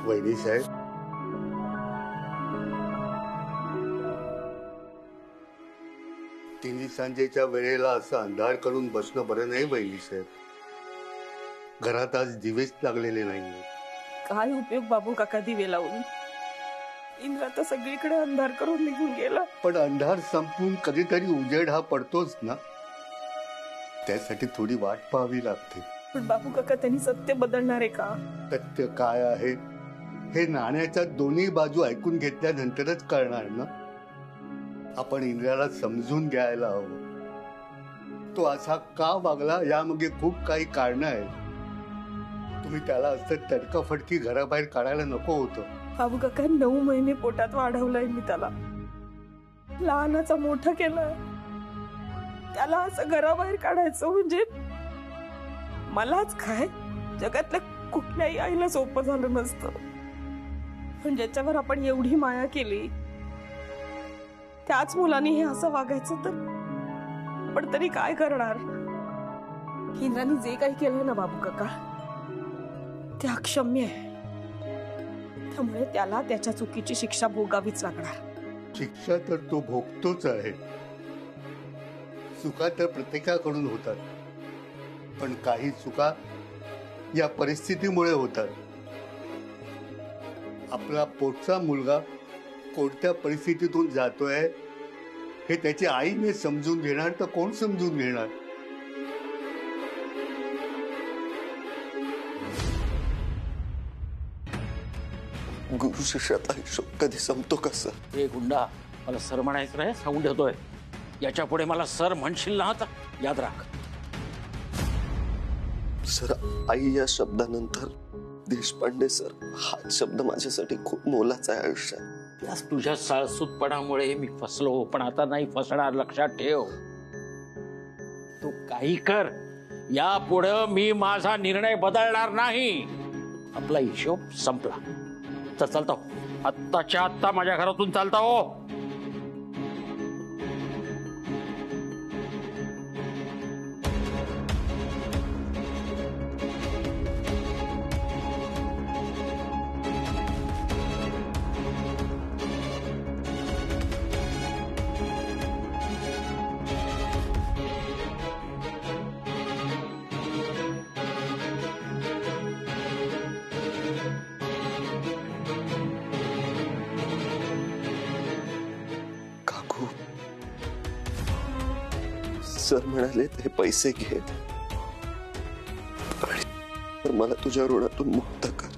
वहिनी साहेब, तिन्ही सांजेच्या वेळेला असं अंधार करून बसणं बरं नाही वहिनी साहेब. घरात आज दिवेच लागलेले नाहीये. काय उपयोग बाबू काका दिवे लावून? इंद्रा तर सगळीकडे अंधार करून निघून गेला. पण अंधार संपून कधीतरी उजेड हा पडतोच ना, त्यासाठी थोडी वाट पाहावी लागते. पण बाबू काका, त्यांनी सत्य बदलणार आहे का? सत्य काय आहे हे नाण्याच्या दोन्ही बाजू ऐकून घेतल्यानंतरच कळणार ना. आपण इंद्राला समजून घ्यायला हवं. तो असा का वागला यामागे खूप काही कारण आहेत. तुम्ही त्याला असं तडकाफडकी घराबाहेर काढायला नको होतं. बाबू काका, 9 महिने पोटात वाढवलंय मी त्याला, लहानाचा मोठा केलाय. त्याला असं घराबाहेर काढायचं म्हणजे मलाच काय, जगातल्या कुठल्याही आईला सोपं झालं नसतं. पण ज्याच्यावर आपण एवढी माया केली त्याच मुलांनी हे असं वागायचं तर पण तरी काय करणार? इंद्राने जे काही केलं ना बाबू काका, ते अक्षम्य आहे. त्यामुळे त्याला त्याच्या चुकीची शिक्षा भोगावीच लागणार. शिक्षा तर तो भोगतोच आहे. चुका तर प्रत्येकाकडून होतात, पण काही चुका या परिस्थितीमुळे होतात. आपला पोटचा मुलगा कोणत्या परिस्थितीतून जातोय हे त्याची आईने समजून घेणार तर कोण समजून घेणार? गुरु शिष्यात आयुष्य कधी संपतो कसं? हे गुंडा, मला सर म्हणायचं नाही, सांगून ठेवतोय. याच्या पुढे मला सर म्हणशील ना आता याद राख. सर, आई या शब्दानंतर देशपांडे सर हा शब्द माझ्यासाठी खूप मोलाचा आहे आयुष्यात. याच तुझ्या साळसूतपणामुळे मी फसलो, पण आता नाही फसणार, लक्षात ठेव. तू काही कर, यापुढे मी माझा निर्णय बदलणार नाही. आपला हिशोब संपला. तर चालता हो, आत्ताच्या आत्ता माझ्या घरातून चालता हो. सर म्हणाले हे पैसे घे आणि मला तुझ्या ऋणातून मुक्त कर.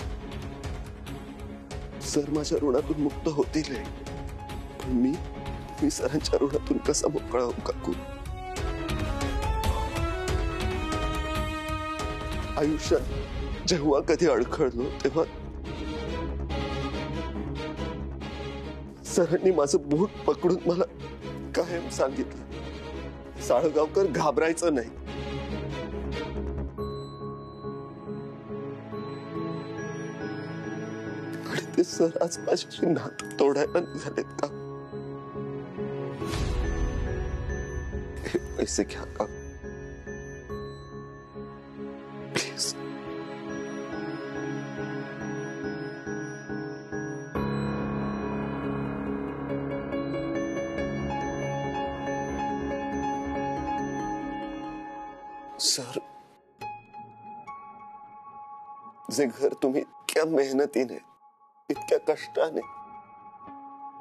सर माझ्या ऋणातून मुक्त होतील, पण मी सरांच्या ऋणातून कसा मोकळा होऊ काकू? आयुष्यात जेव्हा कधी अडखळलो तेव्हा सरांनी माझं बूट पकडून मला कायम सांगितलं, साळगावकर घाबरायचं नाही. आणि ते सर आज माझ्याशी नातं तोडायला निघालेत का? हे पैसे घ्या का प्लीज. सर, जे घर तुम्ही इतक्या मेहनतीने, इतक्या कष्टाने,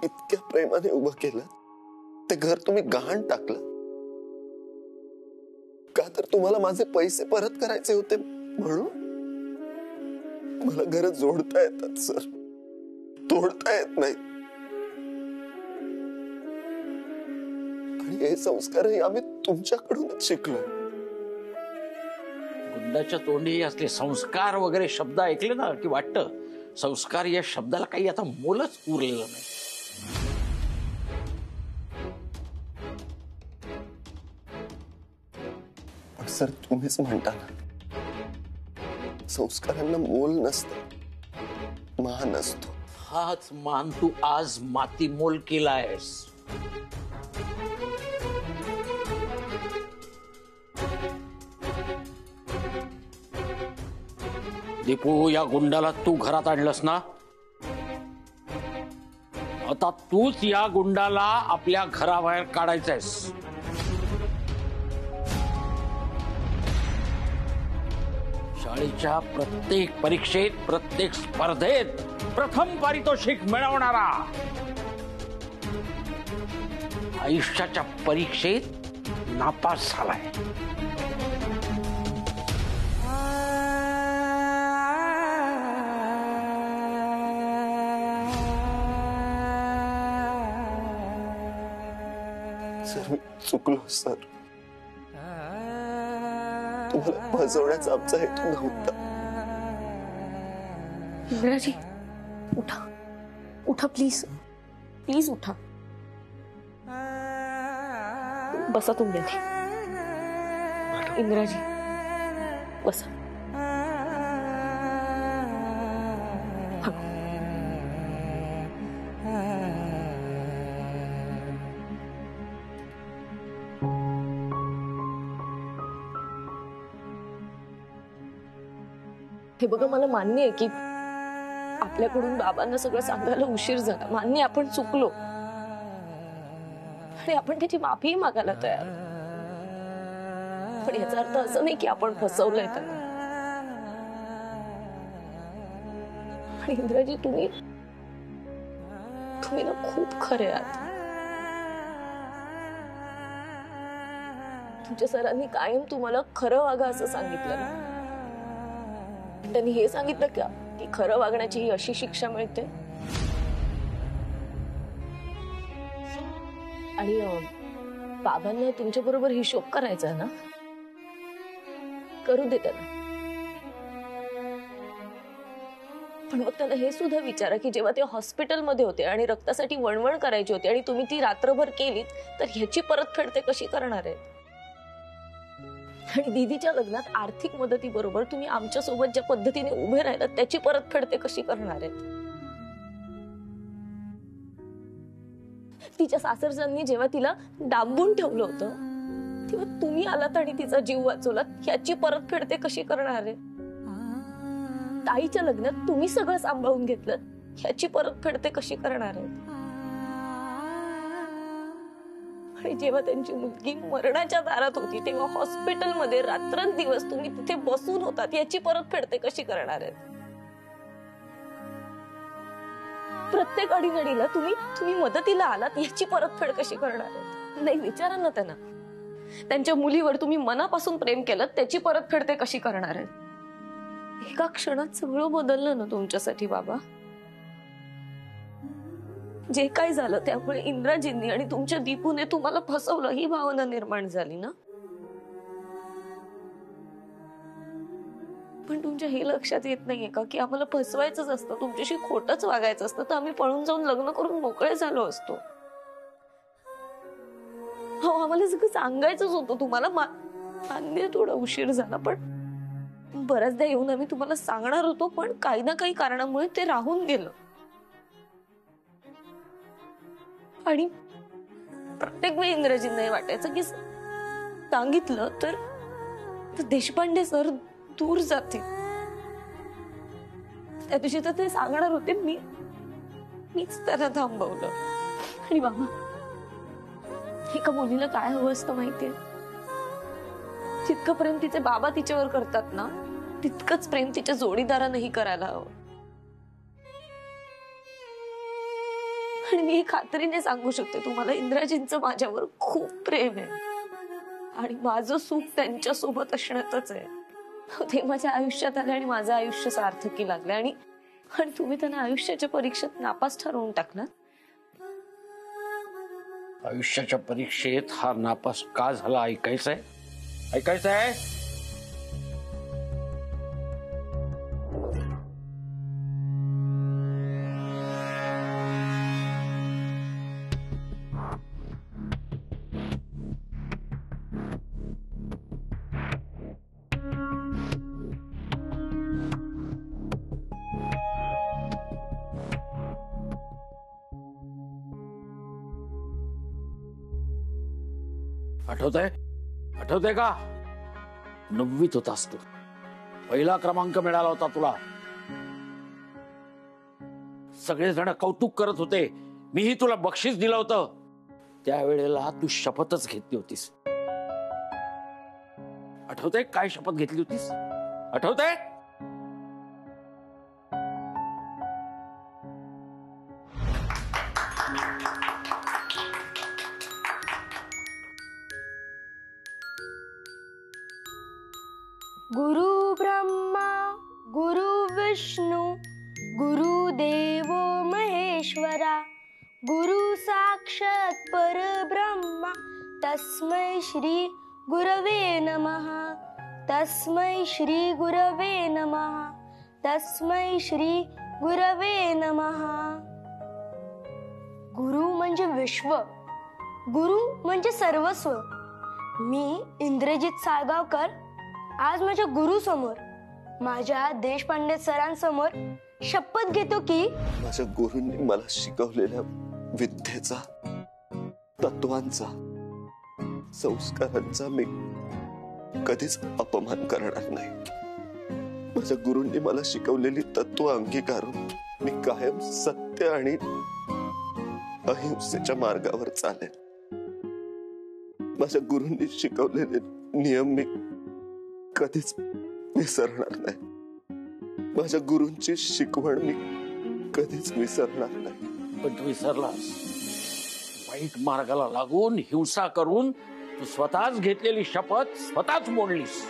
इतक्या प्रेमाने उभं केलं, ते घर तुम्ही गहाण टाकलं का? तर तुम्हाला माझे पैसे परत करायचे होते म्हणून? मला घर जोडता येतात सर, तोडता येत नाही. आणि हे संस्कारही आम्ही तुमच्याकडूनच शिकलोय. गुंडाच्या तोंडी असले संस्कार वगैरे शब्द ऐकले ना की वाटतं संस्कार या शब्दाला काही आता मोलच उरलेलं नाही. सर, तुम्हीच म्हणता ना, संस्कारांना मोल नसतं, मान असतो. हाच मान तू आज मातीमोल केलायस. दीपू, या गुंडाला तू घरात आणलंस ना, आता तूच या गुंडाला आपल्या घराबाहेर काढायचंयस. शाळेच्या प्रत्येक परीक्षेत, प्रत्येक स्पर्धेत प्रथम पारितोषिक मिळवणारा, आयुष्याच्या परीक्षेत नापास झालाय. सर, मी चुकलो सर. तुम्हाला फसवण्याचा आमचा हेतू नव्हता. इंदिराजी, उठा उठा, प्लीज प्लीज उठा. बसा तुम्ही आधी. इंदिराजी बसा. हे बघा, मला मान्य आहे की आपल्याकडून बाबांना सगळं सांगायला उशीर झाला. मान्य, आपण चुकलो आणि आपण त्याची माफी मागायला तयार. पण याचा अर्थ असं नाही की आपण फसवलंय त्यांना. आणि इंद्राजी, तुम्ही ना खूप खरे आहात. तुमच्या सरांनी कायम तुम्हाला खरं वागा असं सांगितलं ना. त्यांनी हे सांगितलं का की खरं वागण्याची ही अशी शिक्षा मिळते. आणि बाबांना तुमच्या बरोबर हिशोब करायचा ना, करू दे त्यांना. पण मग त्यांना हे सुद्धा विचारा की जेव्हा ते हॉस्पिटलमध्ये होते आणि रक्तासाठी वणवण करायची होती आणि तुम्ही ती रात्रभर केलीत, तर ह्याची परतफेड ते कशी करणार आहेत. आणि दीदीच्या लग्नात आर्थिक मदतीबरोबर तुम्ही आमच्या सोबत ज्या पद्धतीने उभे राहिलात, त्याची परतफेड ते कशी करणार आहेत. तिच्या सासरच्यांनी जेव्हा तिला डांबून ठेवलं होतं, तेव्हा तुम्ही आलात आणि तिचा जीव वाचवलात. ह्याची परतफेड ते कशी करणार आहेत. ताईच्या लग्नात तुम्ही सगळं सांभाळून घेतलं, ह्याची परतफेड ते कशी करणार आहेत. आणि जेव्हा त्यांची मुलगी मरणाच्या दारात होती, तेव्हा हॉस्पिटलमध्ये रात्रंदिवस तुम्ही तिथे बसून होतात, याची परतफेड ते कशी करणार आहेत. प्रत्येक अडीनडीला तुम्ही मदतीला आलात, याची परतफेड कशी करणार आहेत. नाही, विचारा ना त्यांना. त्यांच्या मुलीवर तुम्ही मनापासून प्रेम केलं, त्याची परतफेड ते कशी करणार आहेत. एका क्षणात सगळं बदललं ना तुमच्यासाठी बाबा. जे काय झालं त्यामुळे इंद्राजींनी आणि तुमच्या दीपूने तुम्हाला फसवलं, ही भावना निर्माण झाली ना. पण तुमच्या हे लक्षात येत नाहीये का की आम्हाला फसवायचंच असतं, तुमच्याशी खोटंच वागायचं असतं, तर आम्ही पळून जाऊन लग्न करून मोकळे झालो असतो. हो, आम्हाला सगळं सांगायचंच होतं तुम्हाला. मान्य, थोडा उशीर झाला, पण बऱ्याचदा येऊन आम्ही तुम्हाला सांगणार होतो, पण काही ना काही कारणामुळे ते राहून गेलं. आणि प्रत्येक वेळी इंद्राजींना वाटायचं की सांगितलं तर देशपांडे सर दूर जाते. त्या दिवशी तर ते सांगणार होते, मीच त्यांना थांबवलं. आणि बाबा, एका मुलीला काय हवं असतं माहितीये. जितकं प्रेम तिचे बाबा तिच्यावर करतात ना, तितकंच प्रेम तिच्या जोडीदारानंही करायला हवं. आणि मी खात्रीने सांगू शकते तुम्हाला, इंद्राजींचं माझ्यावर खूप प्रेम आहे आणि माझं सुख त्यांच्या सोबत असण्यातच आहे. ते माझ्या आयुष्यात आले आणि माझं आयुष्य सार्थकी लागले. आणि तुम्ही त्यांना आयुष्याच्या परीक्षेत नापास ठरवून टाकलात. आयुष्याच्या परीक्षेत हा नापास का झाला ऐकायचंय? आठवतंय का? 9वीत होतास तू. पहिला क्रमांक मिळाला होता तुला. सगळेजण कौतुक करत होते मीही तुला बक्षीस दिलं होतं त्यावेळेला तू शपथच घेतली होतीस. आठवतंय काय शपथ घेतली होतीस? आठवतंय? गुरु ब्रह्मा गुरु विष्णु गुरुदेवो महेश्वरा गुरु साक्षात परब्रह्मा तस्मै श्री गुरवे नमः तस्मै श्री गुरवे नमः तस्मै श्री गुरवे नमः. गुरु म्हणजे विश्व, गुरु म्हणजे सर्वस्व. मी इंद्रजित साळगावकर आज माझ्या गुरु समोर, माझ्या देशपांडे सरांसमोर शपथ घेतो की माझ्या गुरूंनी मला शिकवलेल्या विद्येचा, तत्वांचा, संस्कारांचा मी कधीच अपमान करणार नाही. माझ्या गुरूंनी मला शिकवलेली तत्व अंगीकारून मी कायम सत्य आणि अहिंसेच्या मार्गावर चालेन. माझ्या गुरूंनी शिकवलेले नियम मी कधीच विसरणार नाही. माझ्या गुरूंची शिकवण मी कधीच विसरणार नाही. पण तू विसरलास. वाईट मार्गाला लागून हिंसा करून तू स्वतःच घेतलेली शपथ स्वतःच मोडलीस.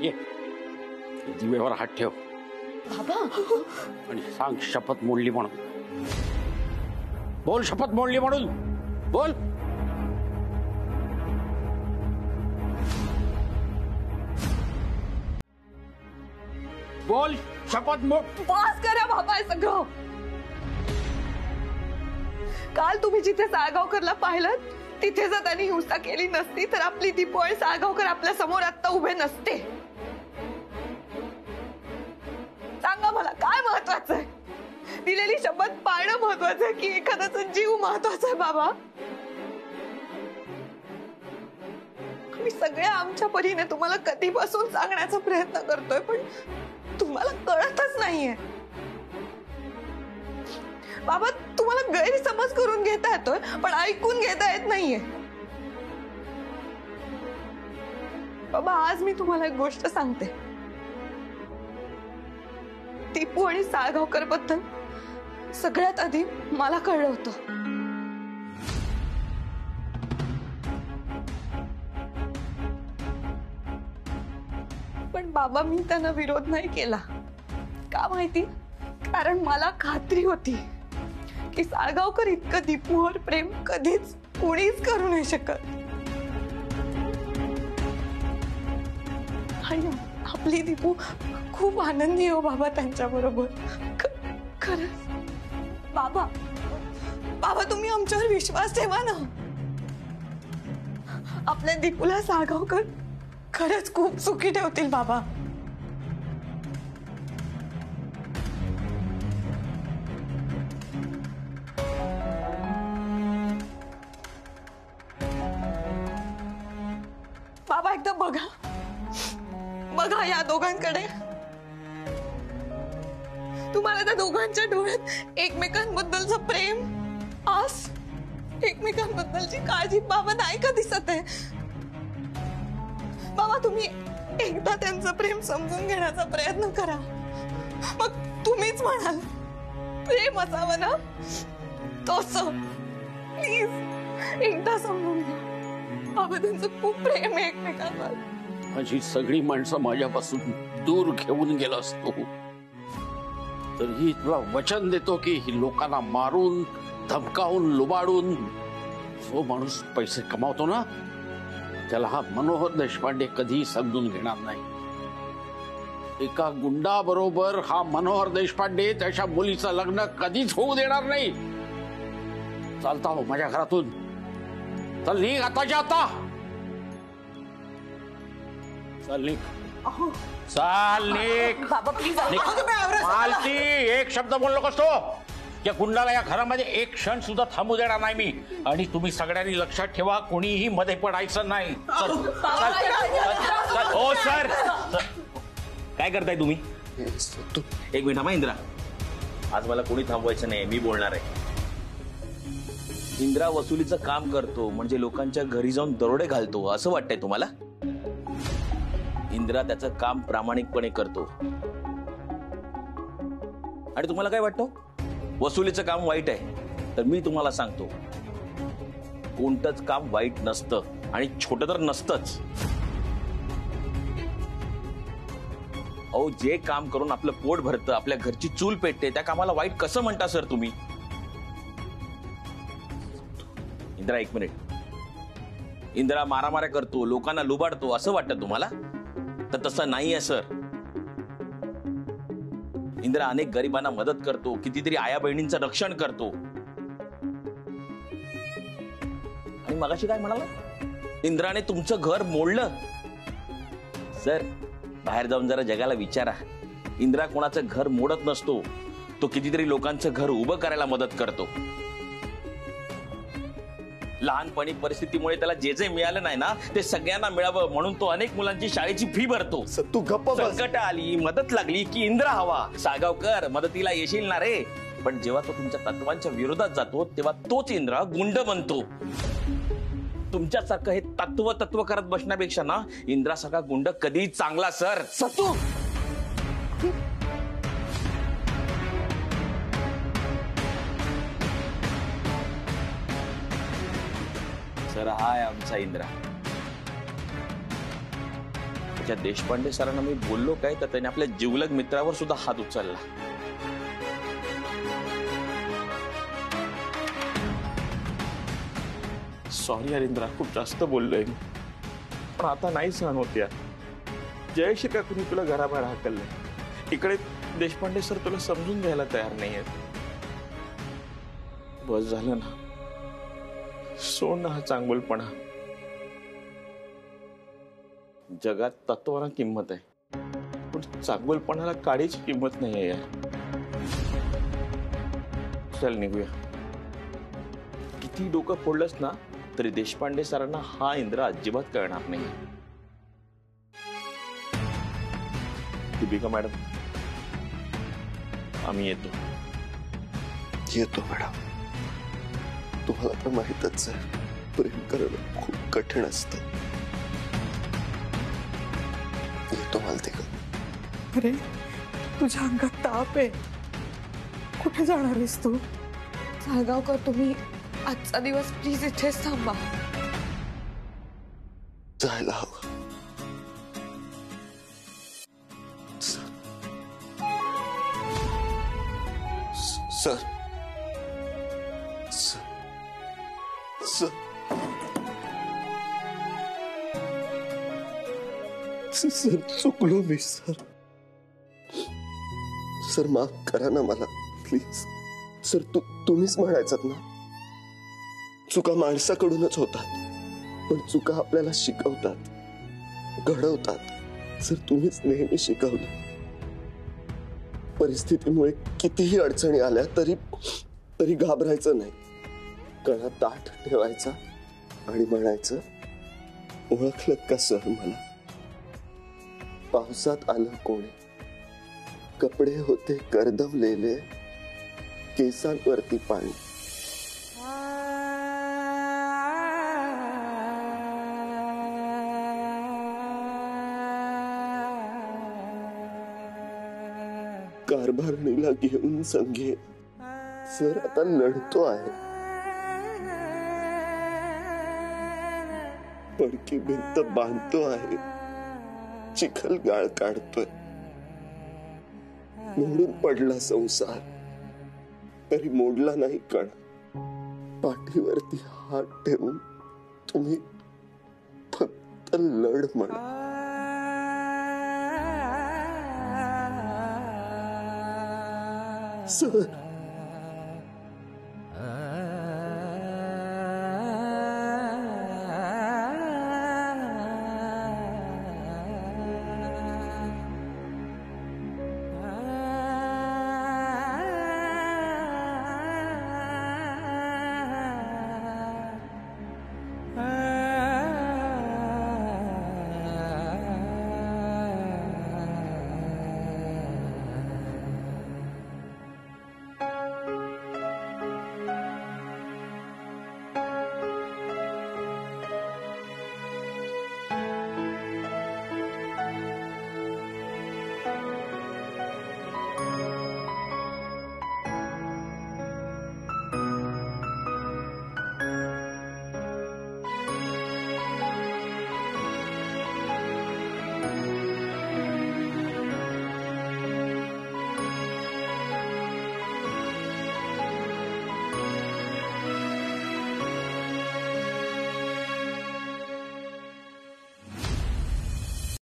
ये दिवेवर हात ठेव बाबा. आणि सांग शपथ मोडली म्हणून. बोल शपथ मोडली म्हणून बोल. बोल शपथ मोड. पास करा बाबा हे सगळं. काल तुम्ही जिथे साळगावकरला पाहिलं तिथे जर त्यांनी हिंसा केली नसती तर आपली दीपू आणि साळगावकर आपल्या समोर आता उभे नसते. सांगा मला काय महत्वाचं आहे? दिलेली शपथ पाळणं महत्वाचं आहे की एखाद्याचा जीव महत्वाचा आहे? बाबा आम्ही सगळ्या आमच्या परीने तुम्हाला कधीपासून सांगण्याचा प्रयत्न करतोय पण तुम्हाला कळतच नाहीये. बाबा तुम्हाला गैरसमज करून घेता येतोय पण ऐकून घेता येत नाहीये. बाबा आज मी तुम्हाला एक गोष्ट सांगते. दीपू आणि साळगावकर बद्दल सगळ्यात आधी मला कळलं होतं. पण बाबा मी त्यांना विरोध नाही केला. का माहिती? कारण मला खात्री होती की साळगावकर इतकं दीपूवर प्रेम कधीच कुणीच करू नाही शकत. आणि आपली दीपू खूप आनंदी हो बाबा त्यांच्या बरोबर. खरंच बाबा, बाबा तुम्ही आमच्यावर विश्वास ठेवा ना. आपल्या दीपूला साळगावकर खरंच खूप सुखी ठेवतील बाबा. बाबा एकदा बघा, बघा या दोघांकडे. तुम्हाला त्या दोघांच्या डोळ्यात एकमेकांबद्दलचं प्रेम, आस, एकमेकांबद्दलची काळजी बाबा नाही का दिसत आहे? बाबा तुम्ही एकदा त्यांचं प्रेम समजून घेण्याचा प्रयत्न करा. मग तुम्हीच म्हणाल प्रेम असावं ना तसं. प्लीज एकदा समजून घ्या. बाबा त्यांचं खूप प्रेम आहे एकमेकांवर. माझी सगळी माणसं माझ्यापासून दूर घेऊन गेला असतो तरीही तुला वचन देतो की ही लोकांना मारून, धमकावून, लुबाडून जो माणूस पैसे कमावतो ना त्याला हा मनोहर देशपांडे कधी समजून घेणार नाही. एका गुंडाबरोबर हा मनोहर देशपांडे त्याच्या मुलीचं लग्न कधीच होऊ देणार नाही. चालता हो माझ्या घरातून. चल निघ आताच्या आता. चल निघ. चाल निघ. बाबा प्लीज मालती एक शब्द बोललो कसतो या गुंडाला या घरामध्ये एक क्षण सुद्धा थांबू देणार नाही मी. आणि तुम्ही सगळ्यांनी लक्षात ठेवा कोणीही मध्ये पडायचं नाही. चल चल चल. ओ सर काय करताय तुम्ही? सत्तू, एक मिनिट थांबा इंद्रा. आज मला कोणी थांबवायचं नाही, मी बोलणार आहे. इंद्रा वसुलीचं काम करतो म्हणजे लोकांच्या घरी जाऊन दरोडे घालतो असं वाटतंय तुम्हाला? इंद्रा त्याचं काम प्रामाणिकपणे करतो. आणि तुम्हाला काय वाटतं वसुलीचं काम वाईट आहे? तर मी तुम्हाला सांगतो, कोणतंच काम वाईट नसतं आणि छोटं तर नसतंच. अहो, जे काम करून आपलं पोट भरतं, आपल्या घरची चूल पेटते, त्या कामाला वाईट कसं म्हणता सर तुम्ही? इंद्रा एक मिनिट. इंद्रा मारामाऱ्या करतो, लोकांना लुबाडतो असं वाटतं तुम्हाला? तर तसं नाहीये सर. इंद्रा अनेक गरिबांना मदत करतो, कितीतरी आया बहिणींचं रक्षण करतो. आणि मगाशी काय म्हणाला? इंद्राने तुमचं घर मोडलं. सर, बाहेर जाऊन जरा जगाला विचारा, इंद्रा कोणाचं घर मोडत नसतो, तो कितीतरी लोकांचं घर उभं करायला मदत करतो. लहानपणी परिस्थितीमुळे त्याला जे जे मिळालं नाही ना ते सगळ्यांना मिळावं म्हणून तो अनेक मुलांची शाळेची फी भरतो. सत्तू गप्प बस. संकट आली, मदत लागली की इंद्रा हवा. साळगावकर, मदतीला येशील ना रे? पण जेव्हा तो तुमच्या तत्वांच्या विरोधात जातो तेव्हा तोच इंद्रा गुंड बनतो. तुमच्यासारखं हे तत्व करत बसण्यापेक्षा ना इंद्रासारखा गुंड कधीही चांगला सर. सत्तू, सर हाय आमचा इंद्रा. त्याच्या देशपांडे सरांना मी बोललो काय तर त्याने आपल्या जिवलग मित्रावर सुद्धा हात उचलला. सॉरी यार इंद्रा, खूप जास्त बोललोय मी, पण आता नाही सहन होत यार. जयश्री का कुणी तुला घराबाहेर हाकललंय, इकडे देशपांडे सर तुला समजून घ्यायला तयार नाहीयेत. बस झालं ना, सोड ना हा चांगुलपणा. जगात तत्वाला किंमत आहे पण चांगुलपणाला काडीची किंमत नाही आहे यार. चल निघूया. किती डोकं फोडलंस ना तरी देशपांडे सरांना हा इंद्रा अजिबात कळणार नाही. दीपिका मॅडम, आम्ही येतो. येतो मॅडम. तुम्हाला तर माहितच आहे, प्रेम करणं खूप कठीण असतं. येतो मालतीका. अरे, तुझ्या अंगात ताप आहे, कुठे जाणार आहेस तू? साळगावकर, तुम्ही आजचा दिवस प्लीज इथेच थांबा. जायला हवं. सर, सर, सर, चुकलो मी सर. सर माफ करा ना मला प्लीज. सर तुम्हीच म्हणायचात ना, चुका माणसाकडूनच होतात पण चुका आपल्याला शिकवतात, घडवतात. सर तुम्हीच नेहमी शिकवलं. परिस्थितीमुळे कितीही अडचणी आल्या तरी घाबरायचं नाही. कणा ताठ ठेवायचा आणि म्हणायचं, ओळखलं का सर मला? पावसात आलं कोणी, कपडे होते कर्दवलेले, केसांवरती पाणी. कारभारणीला घेऊन संघे सर आता लढतो आहे. पडकी भिंत बांधतो आहे, चिखल गाळ काढतोय. मोडून पडला संसार तरी मोडला नाही कण. पाठीवरती हात ठेवून तुम्ही फक्त लढ म्हणा. सर